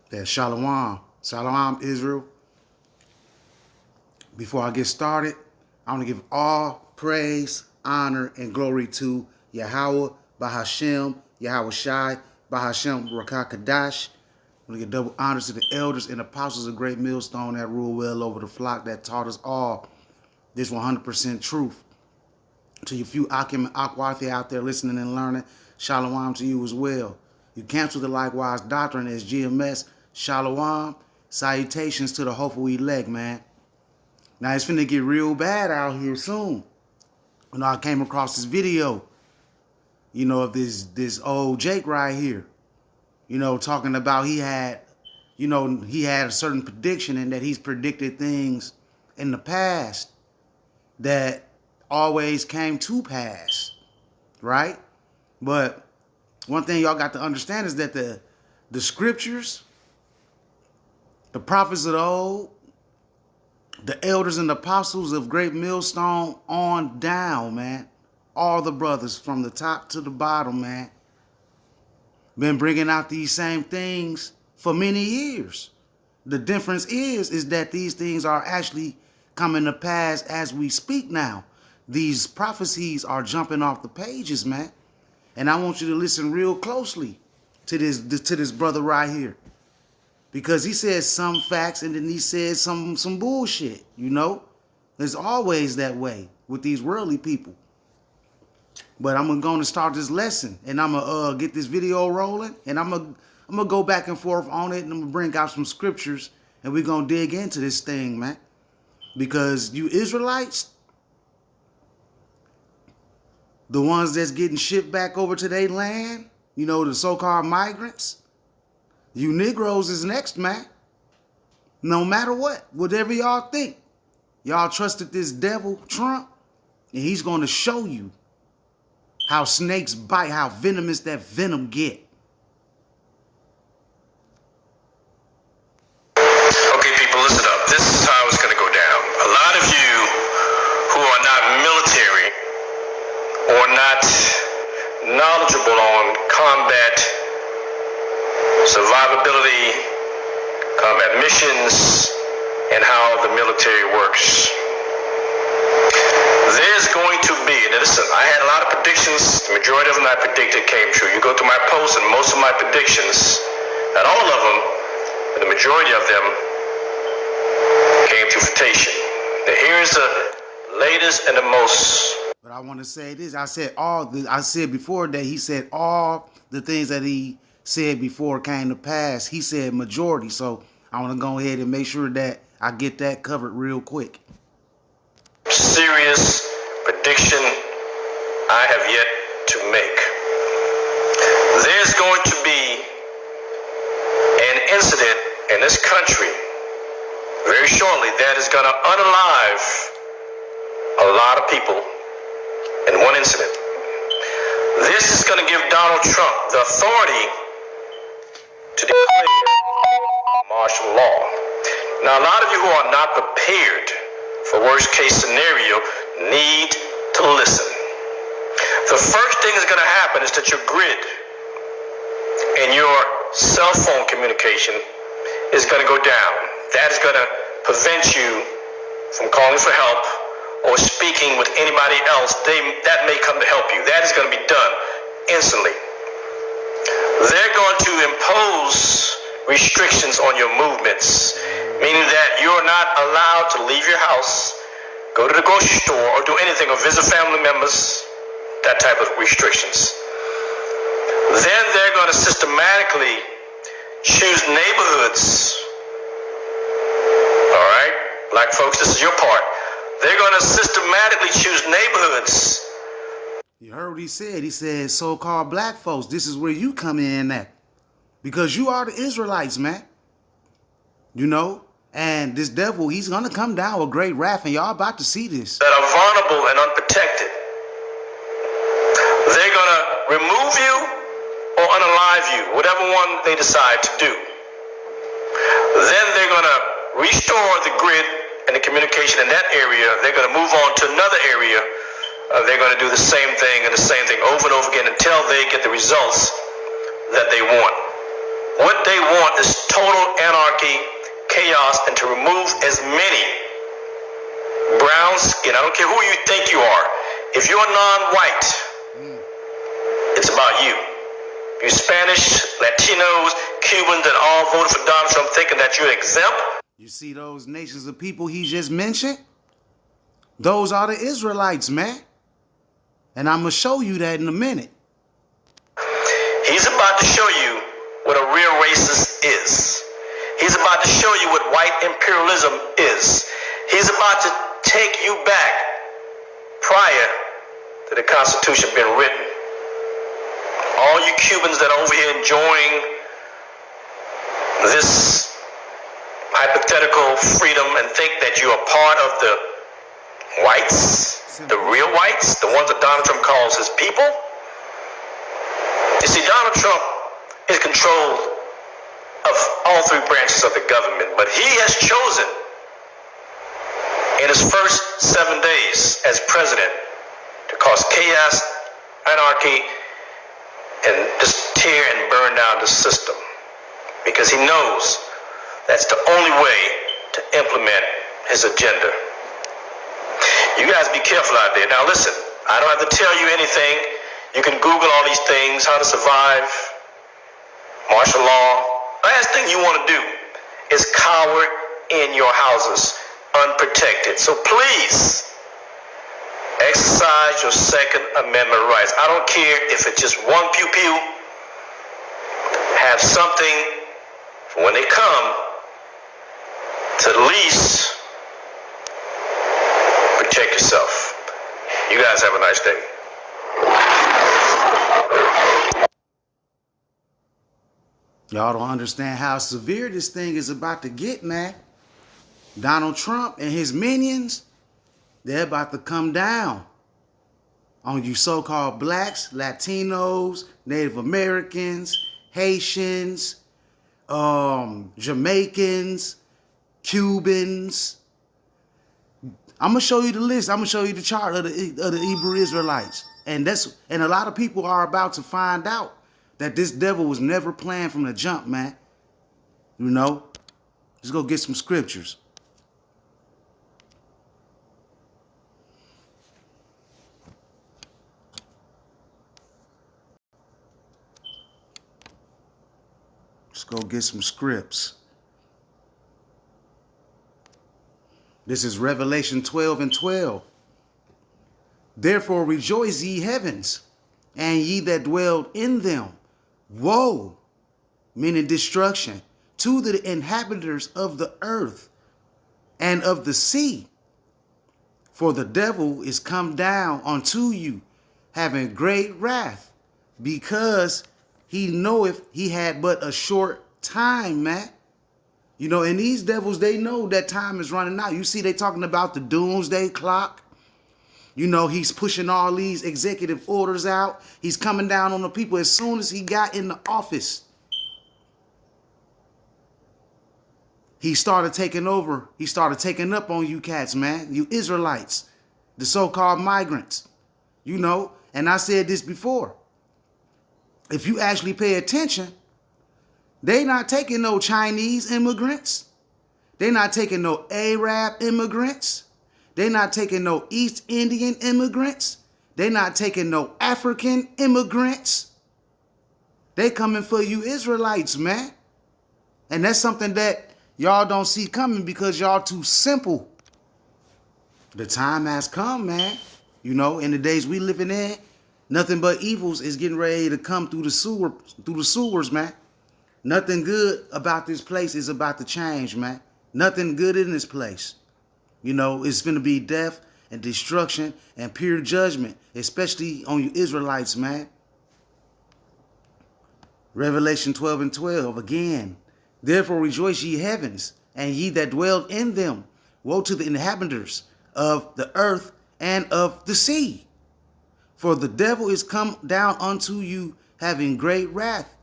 That Shalom. Shalom, Israel. Before I get started, I want to give all praise, honor, and glory to Yahweh, Bahashem, Yahweh Shai, Bahashem, Rakah Kadash. I want to give double honors to the elders and apostles of Great Millstone that rule well over the flock that taught us all this 100% truth. To you few Akim and Akwathi out there listening and learning, Shalom to you as well. You cancel the likewise doctrine as GMS. Shalom. Salutations to the hopeful elect, man. Now, it's finna get real bad out here soon. You know, I came across this video, of this old Jake right here, talking about he had a certain prediction and that he's predicted things in the past that always came to pass, right? But one thing y'all got to understand is that the scriptures, the prophets of the old, the elders and the apostles of Great Millstone on down, man, all the brothers from the top to the bottom, man, been bringing out these same things for many years. The difference is that these things are actually coming to pass as we speak now. These prophecies are jumping off the pages, man. And I want you to listen real closely to this brother right here. Because he says some facts and then he says some bullshit, There's always that way with these worldly people. But I'm going to start this lesson and I'm going to get this video rolling and I'm going to go back and forth on it and I'm going to bring out some scriptures and we're going to dig into this thing, man. Because you Israelites, the ones that's getting shipped back over to their land, the so-called migrants, you Negroes is next, man. No matter what, whatever y'all think. Y'all trusted this devil, Trump, and he's going to show you how snakes bite, how venomous that venom get. Okay, people, listen up. This is how it's going to go down. A lot of you who are not military or not knowledgeable on combat survivability, combat missions, and how the military works. There's going to be, and listen, I had a lot of predictions. The majority of them I predicted came true. You go through my posts and most of my predictions, not all of them, but the majority of them came to fruition. Now here's the latest and the most. But I want to say this. I said before that he said all the things that he said before came to pass. He said majority. So I want to go ahead and make sure that I get that covered real quick. Serious prediction I have yet to make. There's going to be an incident in this country very shortly that is going to unalive a lot of people in one incident. This is going to give Donald Trump the authority to declare martial law. Now, a lot of you who are not prepared for worst case scenario need to listen. The first thing that's going to happen is that your grid and your cell phone communication is going to go down. That is going to prevent you from calling for help or speaking with anybody else that may come to help you. That is going to be done instantly. They're going to impose restrictions on your movements, meaning that you're not allowed to leave your house, go to the grocery store, or do anything, or visit family members, that type of restrictions. Then they're going to systematically choose neighborhoods. All right, black folks, this is your part. They're going to systematically choose neighborhoods. You heard what he said. He said, so-called black folks, this is where you come in at. Because you are the Israelites, man. And this devil, he's going to come down with great wrath, and y'all about to see this. That are vulnerable and unprotected. They're going to remove you or unalive you, whatever one they decide to do. Then they're going to restore the grid and the communication in that area. They're going to move on to another area. They're going to do the same thing and the same thing over and over again until they get the results that they want. What they want this total anarchy, chaos, and to remove as many brown skin. I don't care who you think you are. If you're non-white, it's about you. You Spanish, Latinos, Cubans, that all voted for Donald Trump thinking that you're exempt. You see those nations of people he just mentioned? Those are the Israelites, man. And I'm going to show you that in a minute. He's about to show you what a real racist is. He's about to show you what white imperialism is. He's about to take you back prior to the Constitution being written. All you Cubans that are over here enjoying this hypothetical freedom and think that you are part of the whites, the real whites, the ones that Donald Trump calls his people. You see, Donald Trump is controlled of all three branches of the government, but he has chosen in his first 7 days as president to cause chaos, anarchy, and just tear and burn down the system, because he knows that's the only way to implement his agenda. You guys be careful out there. Now listen, I don't have to tell you anything. You can Google all these things, how to survive, martial law. Last thing you want to do is cower in your houses unprotected. So please exercise your Second Amendment rights. I don't care if it's just one pew-pew. Have something for when they come to at least protect yourself. You guys have a nice day. Y'all don't understand how severe this thing is about to get, man. Donald Trump and his minions, they're about to come down on you so-called blacks, Latinos, Native Americans, Haitians, Jamaicans, Cubans. I'm gonna show you the list. I'm gonna show you the chart of the Hebrew Israelites, and a lot of people are about to find out that this devil was never planned from the jump, man. You know, let's go get some scriptures. Let's go get some scripts. This is Revelation 12:12. Therefore rejoice, ye heavens, and ye that dwell in them. Woe, meaning destruction, to the inhabitants of the earth and of the sea. For the devil is come down unto you, having great wrath, because he knoweth he had but a short time, man. You know, and these devils, they know that time is running out. You see, they talking about the doomsday clock. You know, he's pushing all these executive orders out. He's coming down on the people as soon as he got in the office. He started taking over. He started taking up on you cats, man. You Israelites, the so-called migrants. You know, and I said this before. If you actually pay attention, they not taking no Chinese immigrants. They not taking no Arab immigrants. They not taking no East Indian immigrants. They not taking no African immigrants. They coming for you Israelites, man. And that's something that y'all don't see coming because y'all too simple. The time has come, man. You know, in the days we living in, nothing but evils is getting ready to come through the sewers, man. Nothing good about this place is about to change, man. Nothing good in this place. You know, it's going to be death and destruction and pure judgment, especially on you Israelites, man. Revelation 12:12, again. Therefore rejoice, ye heavens, and ye that dwell in them. Woe to the inhabitants of the earth and of the sea. For the devil is come down unto you, having great wrath,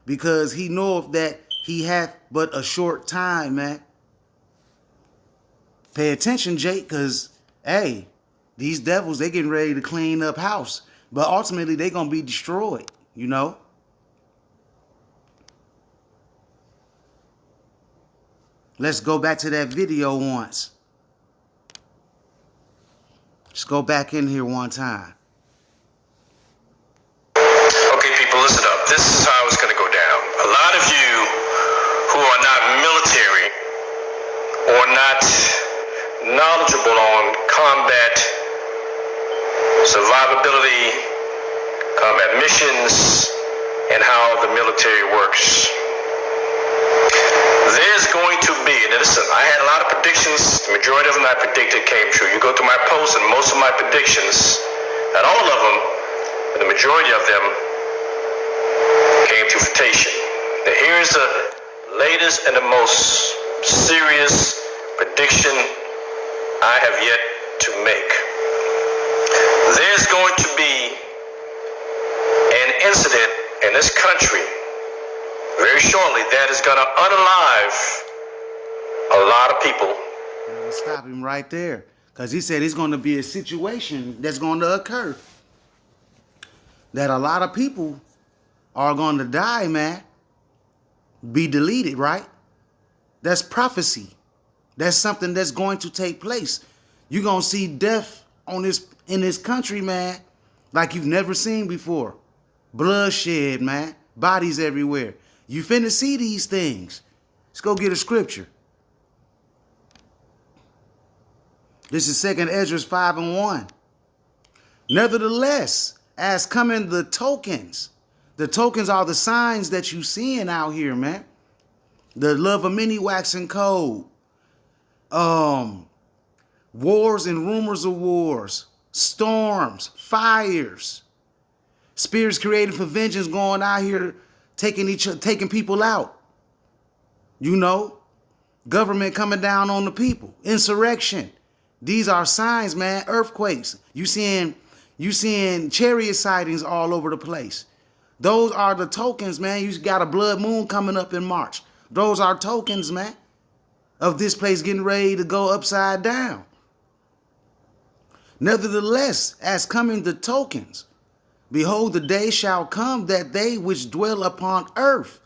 because he knoweth that he hath but a short time, man. Pay attention, Jake, because, hey, these devils, they getting ready to clean up house. But ultimately, they going to be destroyed, you know. Let's go back to that video once. Let's go back in here one time. Okay, people, listen up. This is how it's going to go down. A lot of you who are not military or not knowledgeable on combat survivability, combat missions, and how the military works. There's going to be, and listen, I had a lot of predictions. The majority of them I predicted came true. You go through my posts and most of my predictions, not all of them, but the majority of them came to fruition. Now here's the latest and the most serious prediction I have yet to make. There's going to be an incident in this country very shortly that is going to unalive a lot of people. Let's stop him right there, because he said it's going to be a situation that's going to occur that a lot of people are going to die, man. Be deleted, right? That's prophecy. That's something that's going to take place. You're going to see death in this country, man, like you've never seen before. Bloodshed, man. Bodies everywhere. You finna see these things. Let's go get a scripture. This is 2nd Ezra 5:1. Nevertheless, as coming the tokens. The tokens are the signs that you seeing out here, man. The love of many waxing cold. Wars and rumors of wars. Storms. Fires. Spirits created for vengeance going out here taking people out. You know, government coming down on the people. Insurrection. These are signs, man. Earthquakes. You seeing chariot sightings all over the place. Those are the tokens, man. You got a blood moon coming up in March. Those are tokens, man, of this place getting ready to go upside down. Nevertheless, as coming the tokens, behold, the day shall come that they which dwell upon earth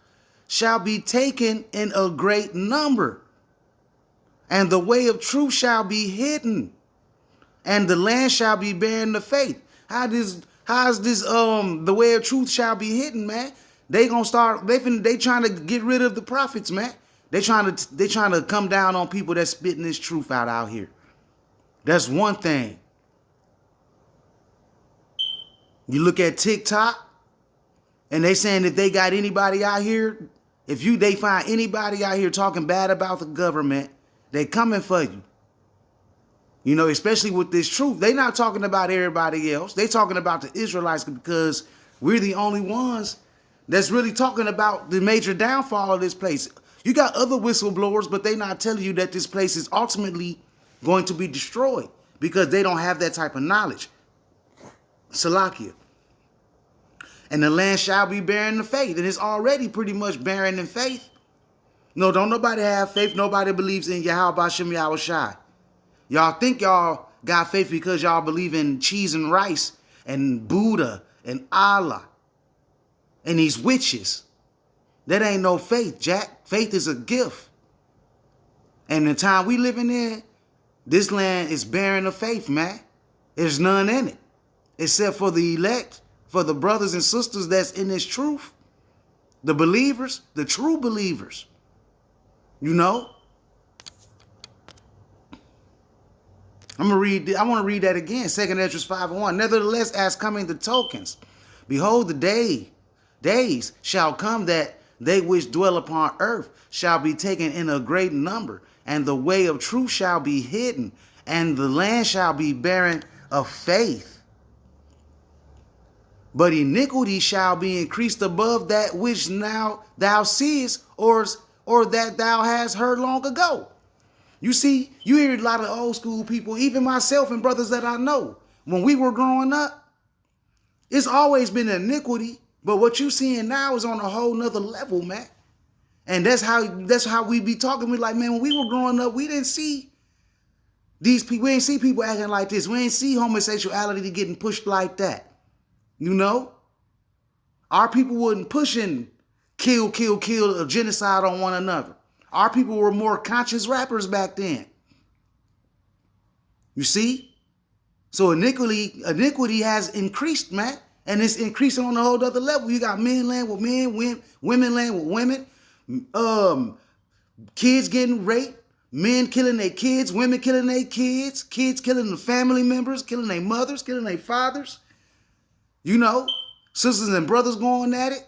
shall be taken in a great number, and the way of truth shall be hidden, and the land shall be barren the faith. How's this the way of truth shall be hidden, man? They gonna start. They trying to get rid of the prophets, man. They trying to come down on people that's spitting this truth out here. That's one thing. You look at TikTok, and they saying if they got anybody out here, they find anybody out here talking bad about the government, they coming for you. You know, especially with this truth. They not talking about everybody else. They talking about the Israelites, because we're the only ones that's really talking about the major downfall of this place. You got other whistleblowers, but they not telling you that this place is ultimately going to be destroyed because they don't have that type of knowledge. Salakia. And the land shall be barren in faith. And it's already pretty much barren in faith. No, don't nobody have faith. Nobody believes in Yahweh Bashem Yahweh Shai. Y'all think y'all got faith because y'all believe in cheese and rice and Buddha and Allah and these witches. That ain't no faith, Jack. Faith is a gift. And the time we living in, this land is barren of faith, man. There's none in it. Except for the elect, for the brothers and sisters that's in this truth. The believers, the true believers. You know? I want to read that again. 2nd Ezra 5:1. Nevertheless, as coming the tokens, behold, the days shall come that they which dwell upon earth shall be taken in a great number, and the way of truth shall be hidden, and the land shall be barren of faith. But iniquity shall be increased above that which now thou seest, or that thou hast heard long ago. You see, you hear a lot of old school people, even myself and brothers that I know. When we were growing up, it's always been iniquity. But what you seeing now is on a whole nother level, man. And that's how we be talking. We like, man, when we were growing up, we didn't see these people. We didn't see people acting like this. We didn't see homosexuality getting pushed like that. You know? Our people wasn't pushing kill, genocide on one another. Our people were more conscious rappers back then. You see? So iniquity has increased, man. And it's increasing on a whole other level. You got men laying with men, women laying with women, kids getting raped, men killing their kids, women killing their kids killing the family members, killing their mothers, killing their fathers. You know, sisters and brothers going at it.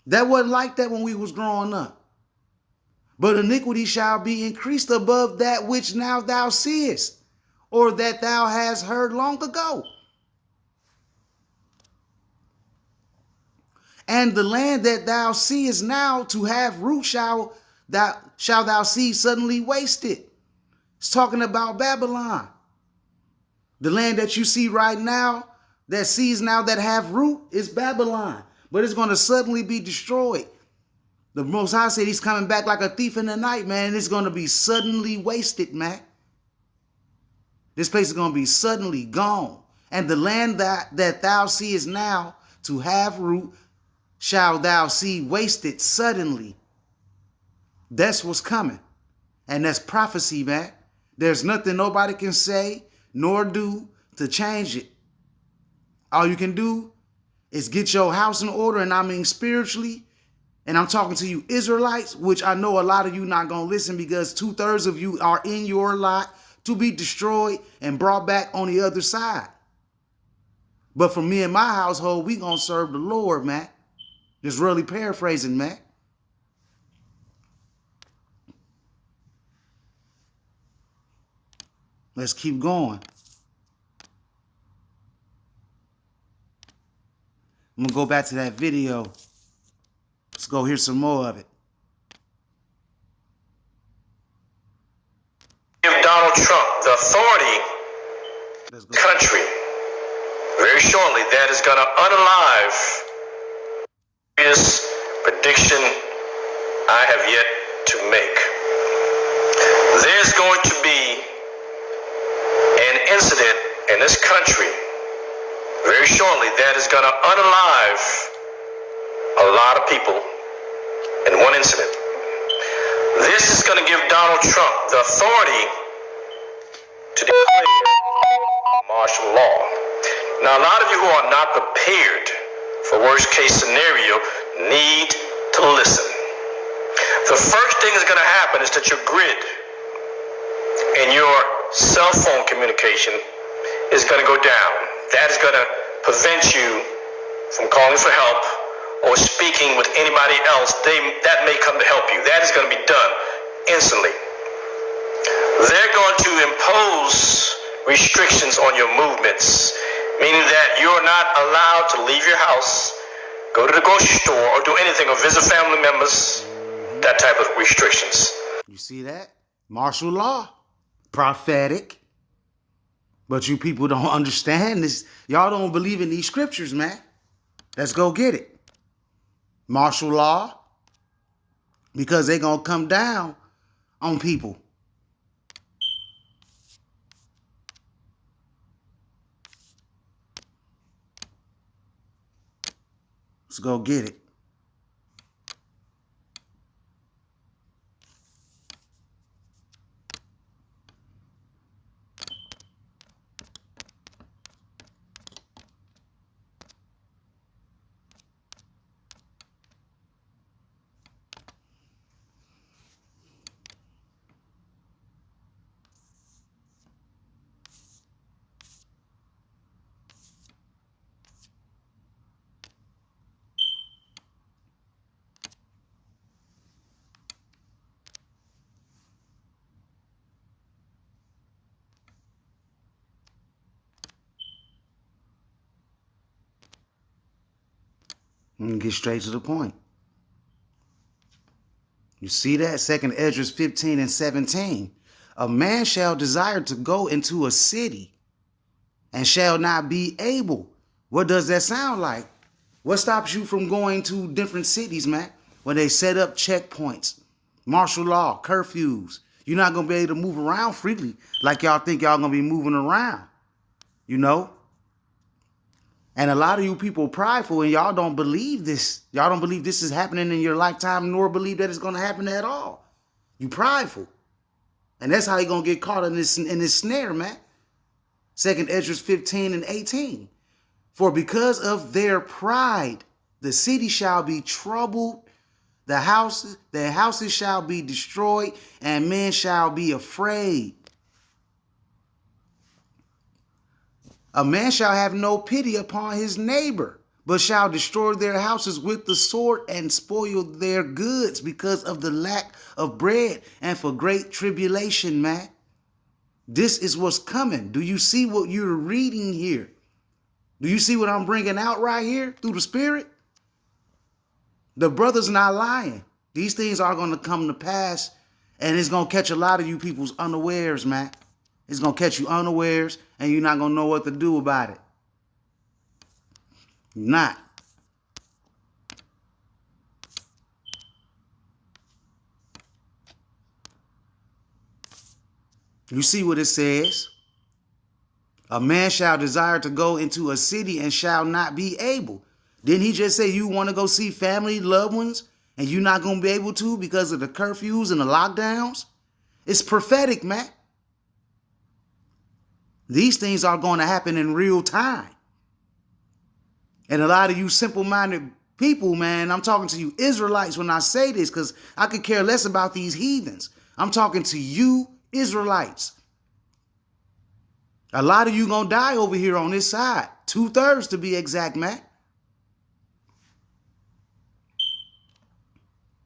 That wasn't like that when we was growing up. But iniquity shall be increased above that which now thou seest, or that thou hast heard long ago. And the land that thou seest now to have root shall thou see suddenly wasted. It's talking about Babylon. The land that you see right now, that sees now that have root, is Babylon. But it's going to suddenly be destroyed. The Most High said he's coming back like a thief in the night, man. And it's going to be suddenly wasted, man. This place is going to be suddenly gone. And the land that thou seest now to have root, shall thou see wasted suddenly. That's what's coming. And that's prophecy, man. There's nothing nobody can say nor do to change it. All you can do is get your house in order, and I mean spiritually. And I'm talking to you Israelites, which I know a lot of you not going to listen, because 2/3 of you are in your lot to be destroyed and brought back on the other side. But for me and my household, we going to serve the Lord, man. Just really paraphrasing, man. Let's keep going. I'm going to go back to that video. Let's go hear some more of it. Give Donald Trump the authority of the country. Very shortly, that is going to unalive this prediction I have yet to make. There's going to be an incident in this country very shortly that is going to unalive a lot of people in one incident. This is going to give Donald Trump the authority to declare martial law. Now, a lot of you who are not prepared for worst case scenario need to listen. The first thing that's going to happen is that your grid and your cell phone communication is going to go down. That is going to prevent you from calling for help or speaking with anybody else. That may come to help you. That is going to be done instantly. They're going to impose restrictions on your movements, meaning that you're not allowed to leave your house, go to the grocery store, or do anything, or visit family members, that type of restrictions. You see that? Martial law. Prophetic. But you people don't understand this. Y'all don't believe in these scriptures, man. Let's go get it. Martial law. Because they're going to come down on people. Let's go get it. And get straight to the point. You see that? 2 Esdras 15 and 17. A man shall desire to go into a city and shall not be able. What does that sound like? What stops you from going to different cities, man? When they set up checkpoints, martial law, curfews. You're not going to be able to move around freely like y'all think y'all going to be moving around. You know? And a lot of you people are prideful and y'all don't believe this. Y'all don't believe this is happening in your lifetime, nor believe that it's going to happen at all. You prideful. And that's how you're going to get caught in this snare, man. 2nd Esdras 15 and 18. For because of their pride, the city shall be troubled, their houses shall be destroyed, and men shall be afraid. A man shall have no pity upon his neighbor, but shall destroy their houses with the sword and spoil their goods because of the lack of bread and for great tribulation, man. This is what's coming. Do you see what you're reading here? Do you see what I'm bringing out right here through the Spirit? The brother's not lying. These things are going to come to pass, and it's going to catch a lot of you people's unawares, man. It's going to catch you unawares, and you're not going to know what to do about it. You're not. You see what it says? A man shall desire to go into a city and shall not be able. Didn't he just say you want to go see family, loved ones, and you're not going to be able to because of the curfews and the lockdowns? It's prophetic, man. These things are going to happen in real time. And a lot of you simple-minded people, man, I'm talking to you Israelites when I say this, because I could care less about these heathens. I'm talking to you Israelites. A lot of you gonna die over here on this side. 2/3 to be exact, man.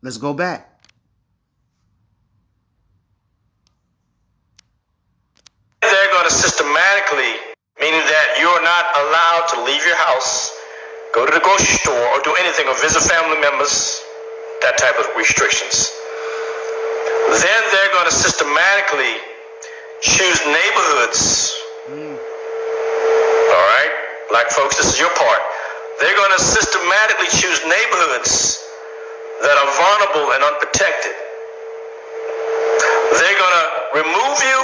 Let's go back. They're going to systematically, meaning that you're not allowed to leave your house, go to the grocery store, or do anything, or visit family members, that type of restrictions. Then they're going to systematically choose neighborhoods. All right? Black folks, this is your part. They're going to systematically choose neighborhoods that are vulnerable and unprotected. They're going to remove you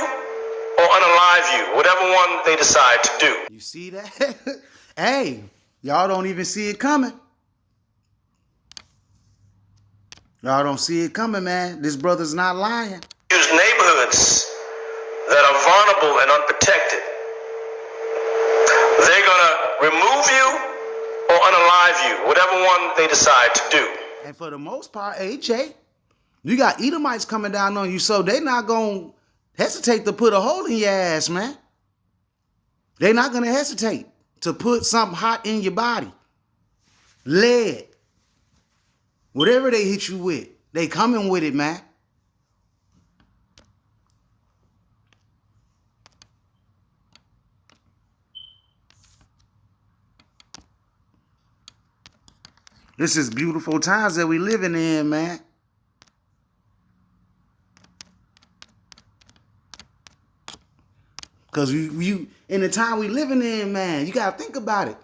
or unalive you, whatever one they decide to do. You see that? Hey, y'all don't even see it coming. Y'all don't see it coming, man. This brother's not lying. Choose neighborhoods that are vulnerable and unprotected. They're going to remove you or unalive you, whatever one they decide to do. And for the most part, AJ, you got Edomites coming down on you, so they're not going to hesitate to put a hole in your ass, man. They're not going to hesitate to put something hot in your body. Lead. Whatever they hit you with, they coming with it, man. This is beautiful times that we living in, man. Because you in the time we living in, man, you got to think about it.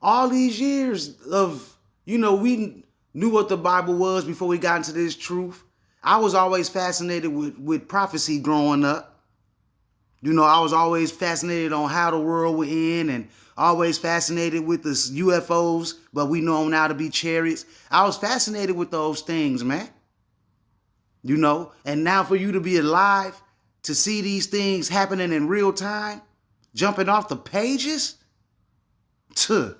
All these years of, we knew what the Bible was before we got into this truth. I was always fascinated with prophecy growing up. I was always fascinated on how the world would end, and always fascinated with the UFOs, but we know them now to be chariots. I was fascinated with those things, man. And now for you to be alive, to see these things happening in real time, jumping off the pages, it's a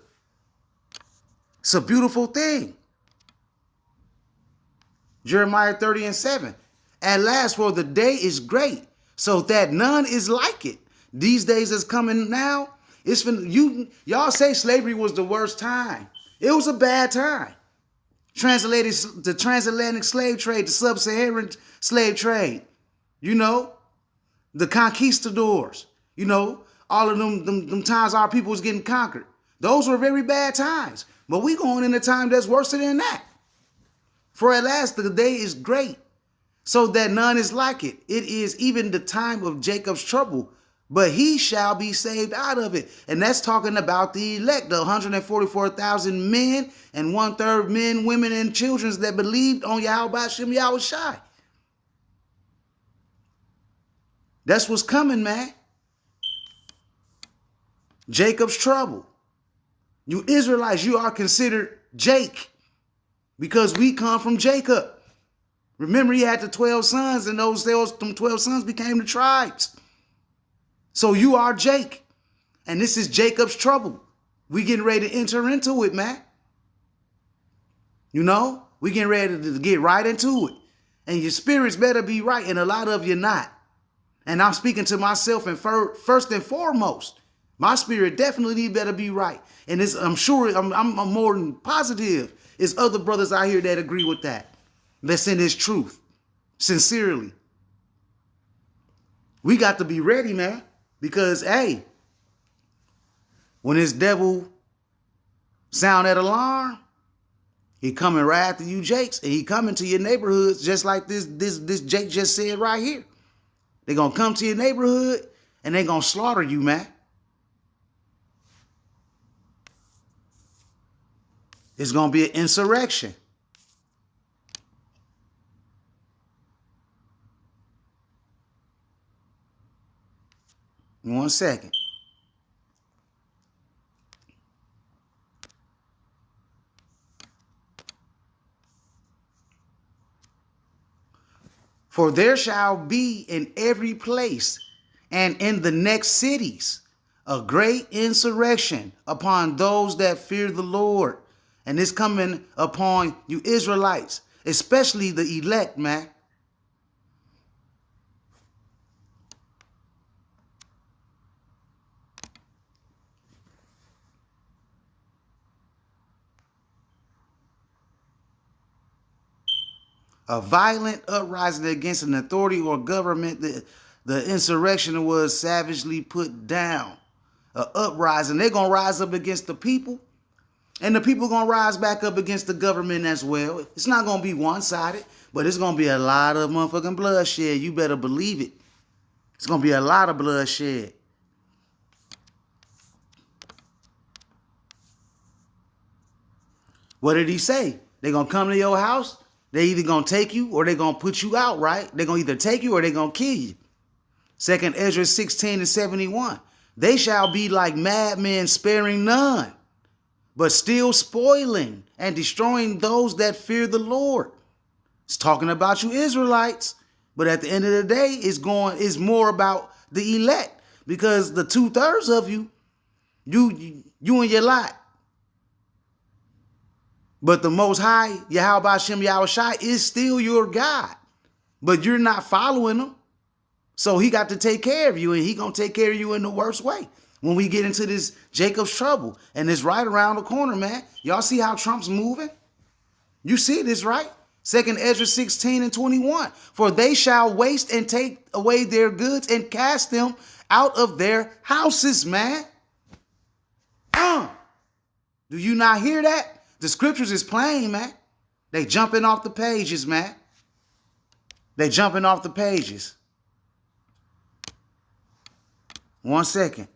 beautiful thing. Jeremiah 30:7. At last, for the day is great, so that none is like it. These days is coming now. Y'all say slavery was the worst time. It was a bad time. The transatlantic slave trade, the sub-Saharan slave trade, the conquistadors, all of them times our people was getting conquered. Those were very bad times. But we going in a time that's worse than that. For at last the day is great, so that none is like it. It is even the time of Jacob's trouble, but he shall be saved out of it. And that's talking about the elect, the 144,000 men and 1/3 men, women, and children that believed on Yahweh Hashem Yahushai. That's what's coming, man. Jacob's trouble. You Israelites, you are considered Jake because we come from Jacob. Remember, he had the 12 sons, and them 12 sons became the tribes. So you are Jake, and this is Jacob's trouble. We getting ready to enter into it, man. You know, we getting ready to get right into it. And your spirits better be right, and a lot of you not. And I'm speaking to myself, and first and foremost, my spirit definitely better be right. And I'm sure, I'm more than positive, there's other brothers out here that agree with that. That's in this truth, sincerely. We got to be ready, man, because, hey, when this devil sound that alarm, he coming right after you, Jakes, and he coming to your neighborhoods just like this Jake just said right here. They're going to come to your neighborhood, and they're going to slaughter you, man. It's going to be an insurrection. One second. For there shall be in every place and in the next cities a great insurrection upon those that fear the Lord. And it's coming upon you Israelites, especially the elect, man. A violent uprising against an authority or government. The insurrection was savagely put down. An uprising. They're going to rise up against the people. And the people going to rise back up against the government as well. It's not going to be one-sided. But it's going to be a lot of motherfucking bloodshed. You better believe it. It's going to be a lot of bloodshed. What did he say? They're going to come to your house. They either going to take you or they're going to put you out, right? They're going to either take you or they're going to kill you. 2 Ezra 16:71. They shall be like madmen, sparing none, but still spoiling and destroying those that fear the Lord. It's talking about you Israelites. But at the end of the day, it's more about the elect. Because the 2/3 of you and your lot. But the Most High, Yahweh Hashem Yahushai, is still your God. But you're not following him. So he got to take care of you, and he going to take care of you in the worst way when we get into this Jacob's trouble. And it's right around the corner, man. Y'all see how Trump's moving? You see this, right? 2 Ezra 16:21. For they shall waste and take away their goods and cast them out of their houses, man. Do you not hear that? The scriptures is plain, man. They jumping off the pages, man. They jumping off the pages. One second.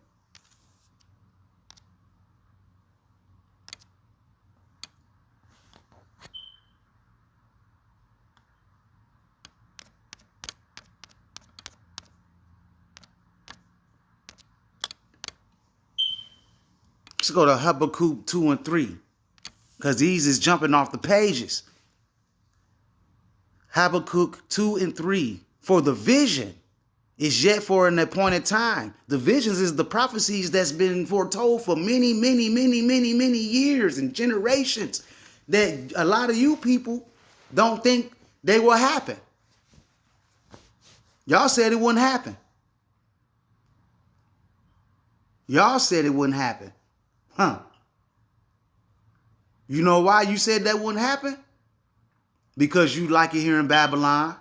Let's go to Habakkuk 2 and 3. Because these is jumping off the pages. Habakkuk 2 and 3. For the vision is yet for an appointed time. The visions is the prophecies that's been foretold for many, many, many, many, many years and generations that a lot of you people don't think they will happen. Y'all said it wouldn't happen. Y'all said it wouldn't happen. Huh? You know why you said that wouldn't happen? Because you like it here in Babylon.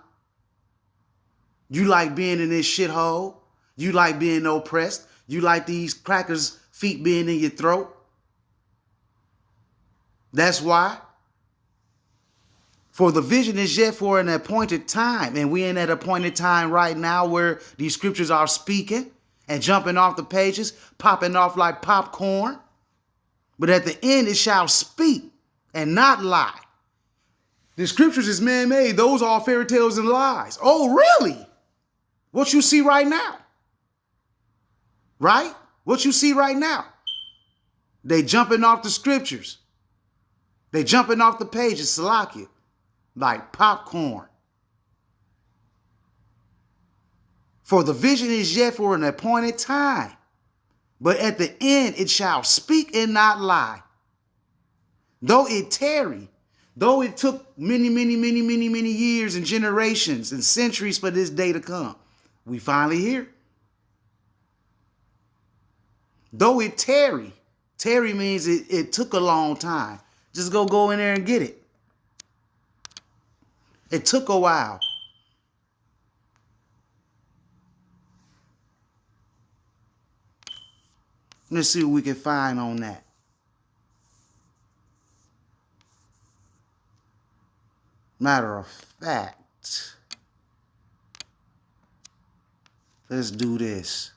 You like being in this shithole. You like being oppressed. You like these crackers' feet being in your throat. That's why. For the vision is yet for an appointed time. And we're in that appointed time right now where these scriptures are speaking and jumping off the pages, popping off like popcorn. But at the end, it shall speak and not lie. The scriptures is man-made. Those are all fairy tales and lies. Oh, really? What you see right now? Right? What you see right now? They jumping off the scriptures. They jumping off the pages, Salakia, like popcorn. For the vision is yet for an appointed time, but at the end it shall speak and not lie. Though it tarry, though it took many years and generations and centuries for this day to come, we finally here. Though it tarry means it took a long time. Just go in there and get it. It took a while. Let's see what we can find on that. Matter of fact, let's do this.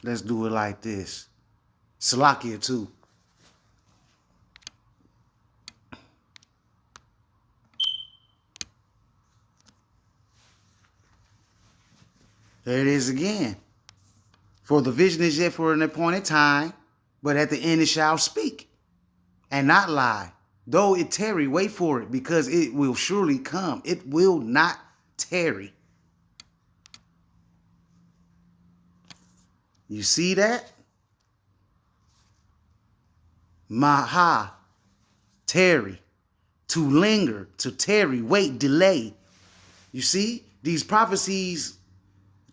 Let's do it like this. Salakia too. There it is again. For the vision is yet for an appointed time, but at the end it shall speak and not lie. Though it tarry, wait for it, because it will surely come. It will not tarry. You see that? Maha, tarry, to linger, to tarry, wait, delay. You see, these prophecies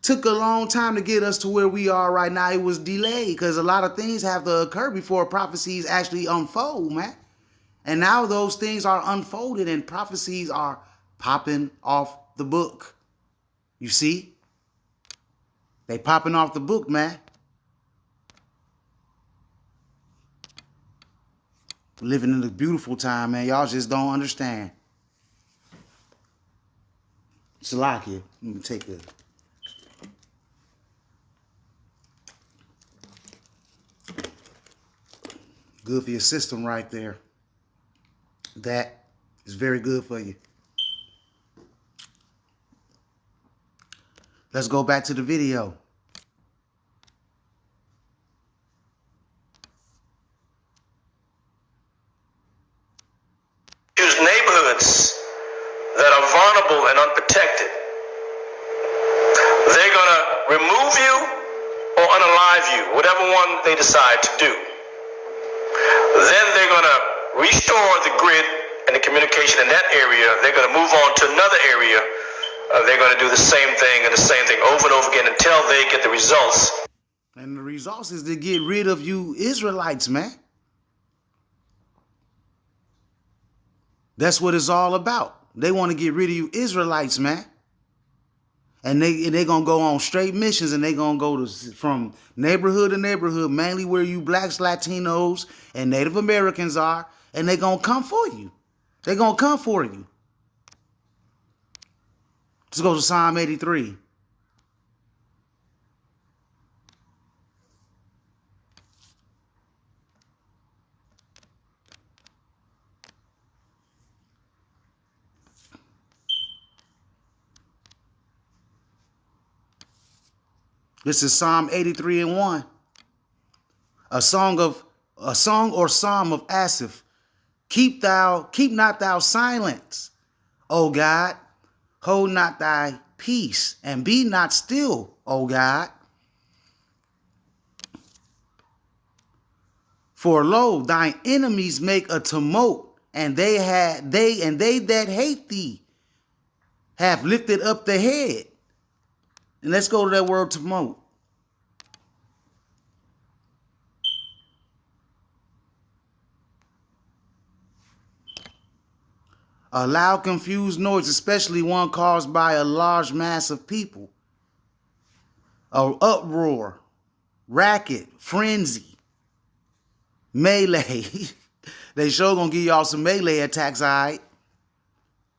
took a long time to get us to where we are right now. It was delayed because a lot of things have to occur before prophecies actually unfold, man. And now those things are unfolded and prophecies are popping off the book. You see? They popping off the book, man. We're living in a beautiful time, man. Y'all just don't understand. Salakia, let me take a... Good for your system right there. That is very good for you. Let's go back to the video. Choose neighborhoods that are vulnerable and unprotected. They're going to remove you or unalive you, whatever one they decide to do. Then they're going to restore the grid and the communication in that area. They're going to move on to another area. They're going to do the same thing and the same thing over and over again until they get the results. And the results is to get rid of you Israelites, man. That's what it's all about. They want to get rid of you Israelites, man. And they're going to go on straight missions, and they're going to go from neighborhood to neighborhood, mainly where you blacks, Latinos, and Native Americans are, and they're going to come for you. They're going to come for you. Let's go to Psalm 83. This is Psalm 83:1. A song or psalm of Asaph. Keep not thou silence, O God. Hold not thy peace, and be not still, O God. For lo, thine enemies make a tumult, and they that hate thee have lifted up the head. And let's go to that word tumult. A loud, confused noise, especially one caused by a large mass of people. A uproar, racket, frenzy, melee. They sure gonna give y'all some melee attacks, all right?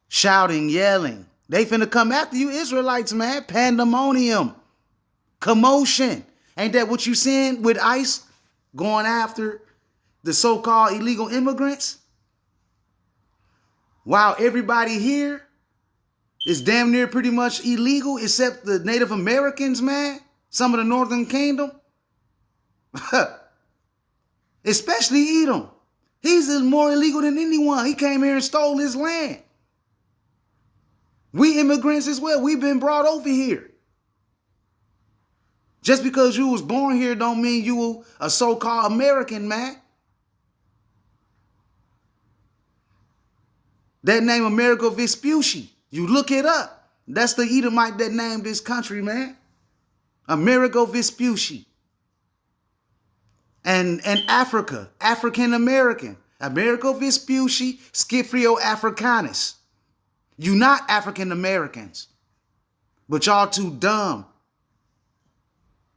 Shouting, yelling. They finna come after you Israelites, man. Pandemonium. Commotion. Ain't that what you seeing with ICE going after the so-called illegal immigrants? While everybody here is damn near pretty much illegal except the Native Americans, man. Some of the Northern Kingdom. especially Edom. He's more illegal than anyone. He came here and stole his land. We immigrants as well. We've been brought over here. Just because you was born here don't mean you a so-called American, man. That name Amerigo Vespucci. You look it up. That's the Edomite that named this country, man. Amerigo Vespucci. And Africa, African American. Amerigo Vespucci, Scipio Africanus. You not African Americans. But y'all too dumb.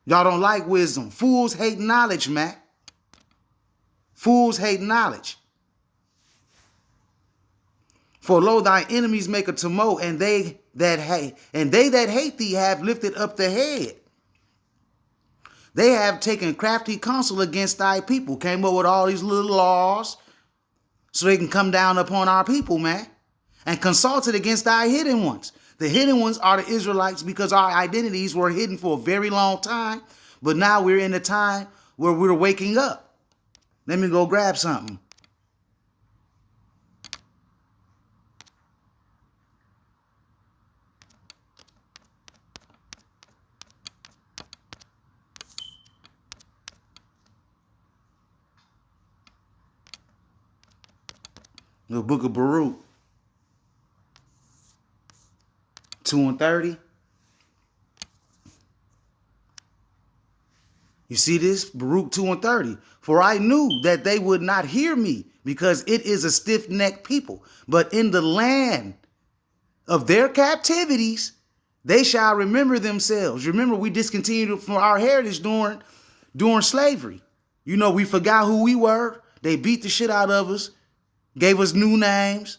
Y'all don't like wisdom. Fools hate knowledge, man. Fools hate knowledge. For lo, thy enemies make a tumult, and they that hate thee have lifted up the head. They have taken crafty counsel against thy people, came up with all these little laws so they can come down upon our people, man, and consulted against thy hidden ones. The hidden ones are the Israelites because our identities were hidden for a very long time, but now we're in a time where we're waking up. Let me go grab something. The book of Baruch, 2:30. You see this? Baruch 2:30. For I knew that they would not hear me, because it is a stiff-necked people. But in the land of their captivities, they shall remember themselves. Remember, we discontinued from our heritage during slavery. You know, we forgot who we were. They beat the shit out of us. Gave us new names,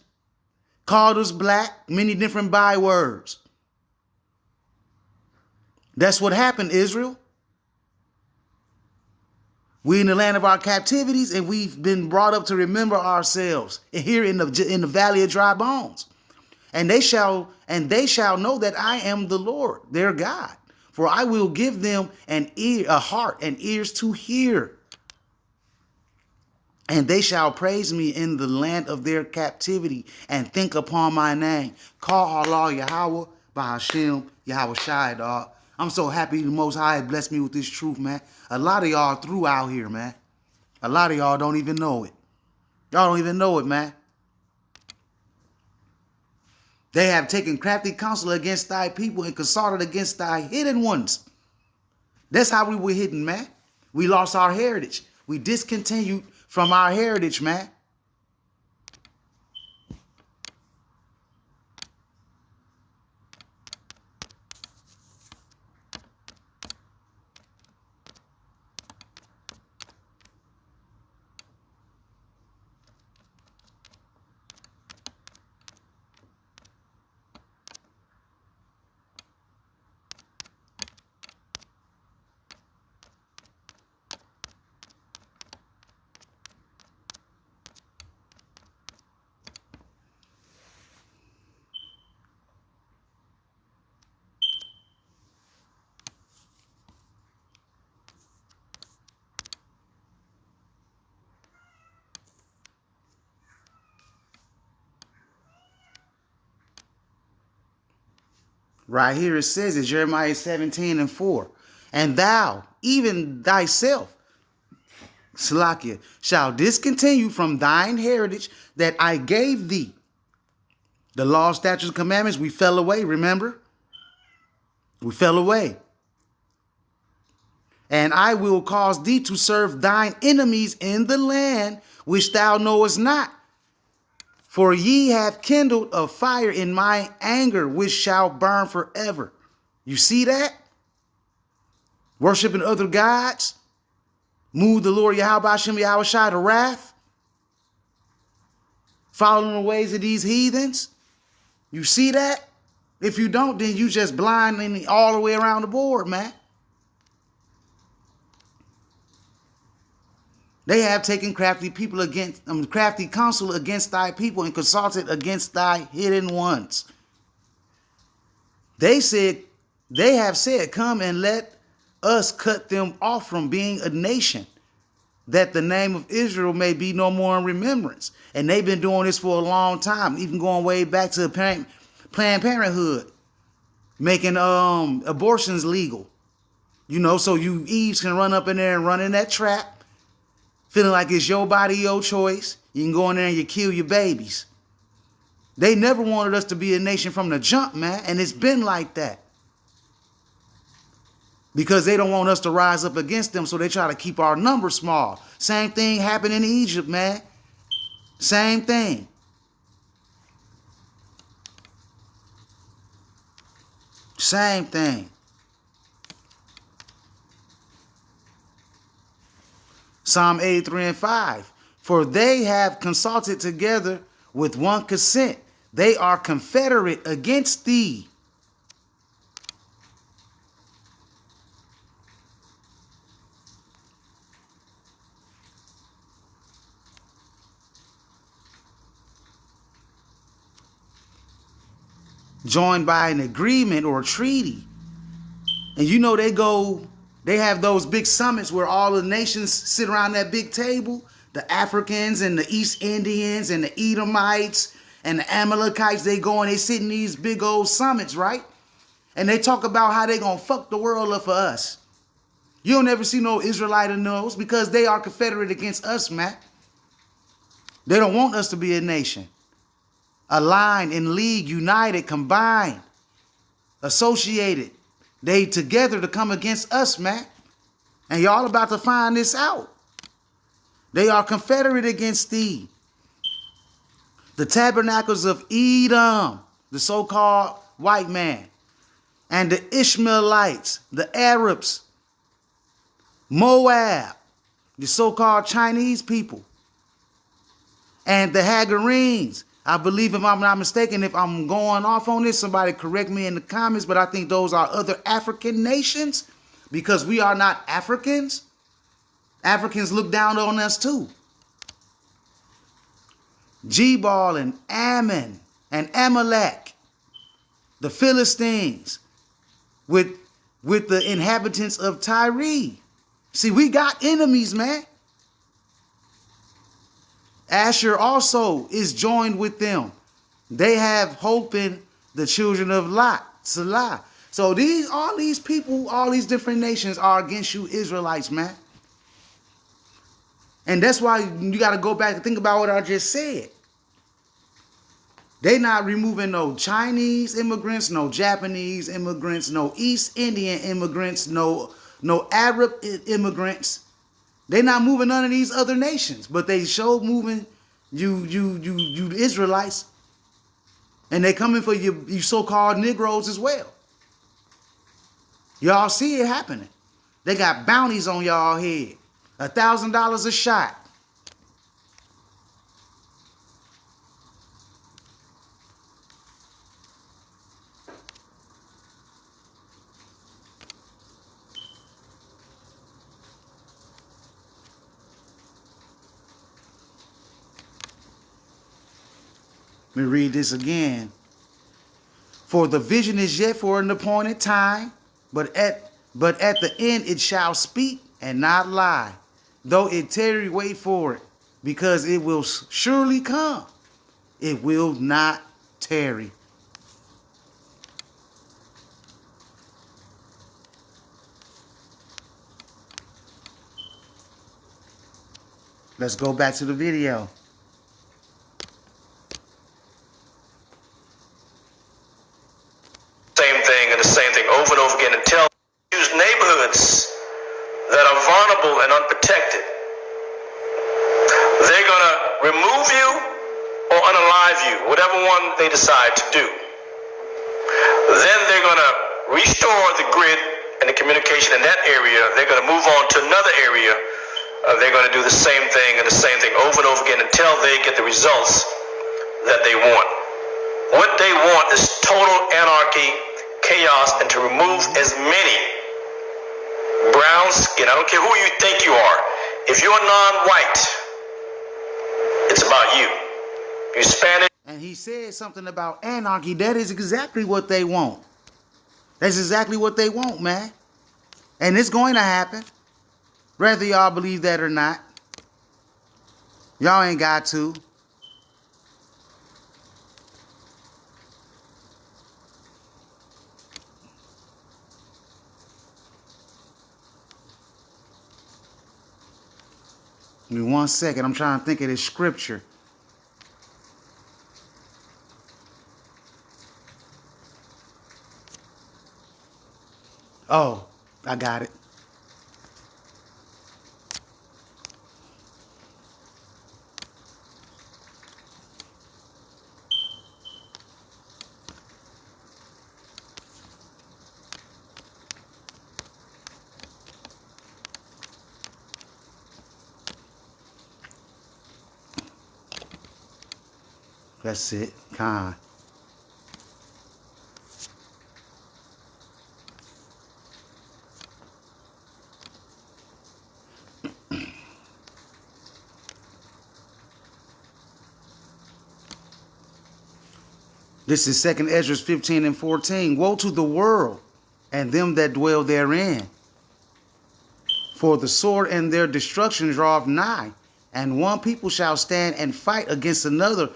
called us black, many different bywords. That's what happened, Israel. We're in the land of our captivities, and we've been brought up to remember ourselves here in the valley of dry bones. And they shall know that I am the Lord, their God. For I will give them a heart and ears to hear. And they shall praise me in the land of their captivity and think upon my name. Call Allah Yahweh by Hashem, Yahweh Shai, dog. I'm so happy the Most High has blessed me with this truth, man. A lot of y'all through out here, man. A lot of y'all don't even know it. Y'all don't even know it, man. They have taken crafty counsel against thy people and consulted against thy hidden ones. That's how we were hidden, man. We lost our heritage. We discontinued from our heritage, man. Right here it says in Jeremiah 17:4, and thou, even thyself, Salakia, shall discontinue from thine heritage that I gave thee. The law, statutes, and commandments, we fell away, remember? We fell away. And I will cause thee to serve thine enemies in the land which thou knowest not. For ye have kindled a fire in my anger, which shall burn forever. You see that? Worshiping other gods. Move the Lord Yahweh Hashem Yahweh Shai to wrath. Following the ways of these heathens. You see that? If you don't, then you just blind all the way around the board, man. They have taken crafty counsel against thy people and consulted against thy hidden ones. They have said, come and let us cut them off from being a nation. that the name of Israel may be no more in remembrance. And they've been doing this for a long time, even going way back to Planned Parenthood, making abortions legal. You know, so you Eves can run up in there and run in that trap, feeling like it's your body, your choice. You can go in there and you kill your babies. They never wanted us to be a nation from the jump, man. And it's been like that. Because they don't want us to rise up against them, so they try to keep our numbers small. Same thing happened in Egypt, man. Same thing. Same thing. Psalm 83 and 5. For they have consulted together with one consent. They are confederate against thee. Joined by an agreement or a treaty. And you know they have those big summits where all the nations sit around that big table. The Africans and the East Indians and the Edomites and the Amalekites, they go and they sit in these big old summits, right? And they talk about how they gonna fuck the world up for us. You don't ever see no Israelite in those because they are confederate against us, man. They don't want us to be a nation. Aligned, in league, united, combined, associated. They together to come against us, man. And y'all about to find this out. They are confederate against thee. The tabernacles of Edom, the so-called white man, and the Ishmaelites, the Arabs, Moab, the so-called Chinese people, and the Hagarenes. I believe, if I'm not mistaken, if I'm going off on this, somebody correct me in the comments, but I think those are other African nations because we are not Africans. Africans look down on us too. Jebal and Ammon and Amalek, the Philistines with the inhabitants of Tyre. See, we got enemies, man. Asher also is joined with them. They have hope in the children of Lot, Salah. So all these people, all these different nations are against you Israelites, man. And that's why you got to go back and think about what I just said. They not removing no Chinese immigrants, no Japanese immigrants, no East Indian immigrants, no Arab immigrants. They not moving none of these other nations, but they show moving you Israelites, and they coming for you so-called Negroes as well. Y'all see it happening. They got bounties on y'all head, $1,000 a shot. Let me read this again. For the vision is yet for an appointed time, but at the end it shall speak and not lie. Though it tarry, wait for it, because it will surely come. It will not tarry. Let's go back to the video. The same thing over and over again until use neighborhoods that are vulnerable and unprotected. They're going to remove you or unalive you, whatever one they decide to do. Then they're going to restore the grid and the communication in that area. They're going to move on to another area. They're going to do the same thing and the same thing over and over again until they get the results that they want. What they want is total anarchy, chaos, and to remove as many brown skin. I don't care who you think you are. If you're non-white, it's about you. You're Spanish. And he said something about anarchy. That is exactly what they want. That's exactly what they want, man. And it's going to happen, whether y'all believe that or not. Y'all ain't got to. Give me 1 second. I'm trying to think of this scripture. Oh, I got it. That's it. Con. This is 2 Ezra 15 and 14. Woe to the world and them that dwell therein. For the sword and their destruction draweth nigh, and one people shall stand and fight against another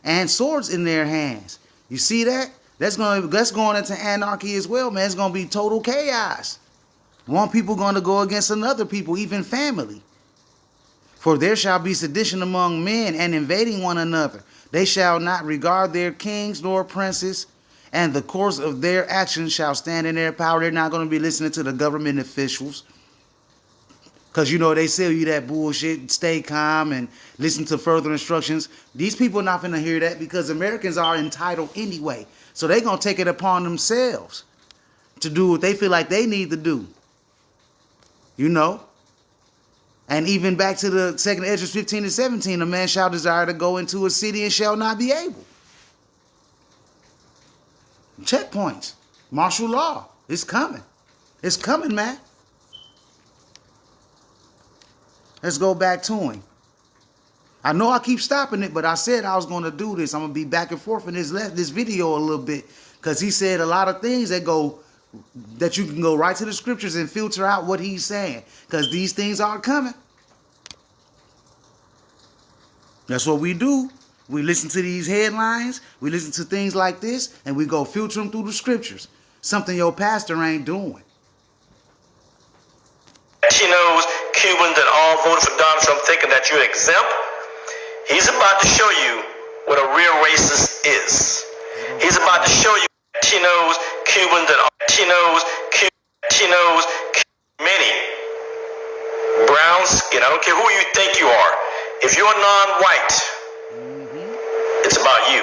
and swords in their hands. You see that? That's going into anarchy as well, man. It's going to be total chaos. One people going to go against another people, even family. For there shall be sedition among men and invading one another. They shall not regard their kings nor princes, and the course of their actions shall stand in their power. They're not going to be listening to the government officials. Because, you know, they sell you that bullshit, stay calm and listen to further instructions. These people are not going to hear that because Americans are entitled anyway. So they're going to take it upon themselves to do what they feel like they need to do. You know? And even back to the 2 Ezra 15 and 17, a man shall desire to go into a city and shall not be able. Checkpoints. Martial law. It's coming. It's coming, man. Let's go back to him. I know I keep stopping it, but I said I was going to do this. I'm going to be back and forth in this video a little bit because he said a lot of things that you can go right to the scriptures and filter out what he's saying because these things are coming. That's what we do. We listen to these headlines. We listen to things like this, and we go filter them through the scriptures. Something your pastor ain't doing. Latinos, Cubans, that all voted for Donald Trump thinking that you're exempt. He's about to show you what a real racist is. He's about to show you Latinos, Cubans, that Latinos, many brown skin. I don't care who you think you are. If you're non-white, it's about you.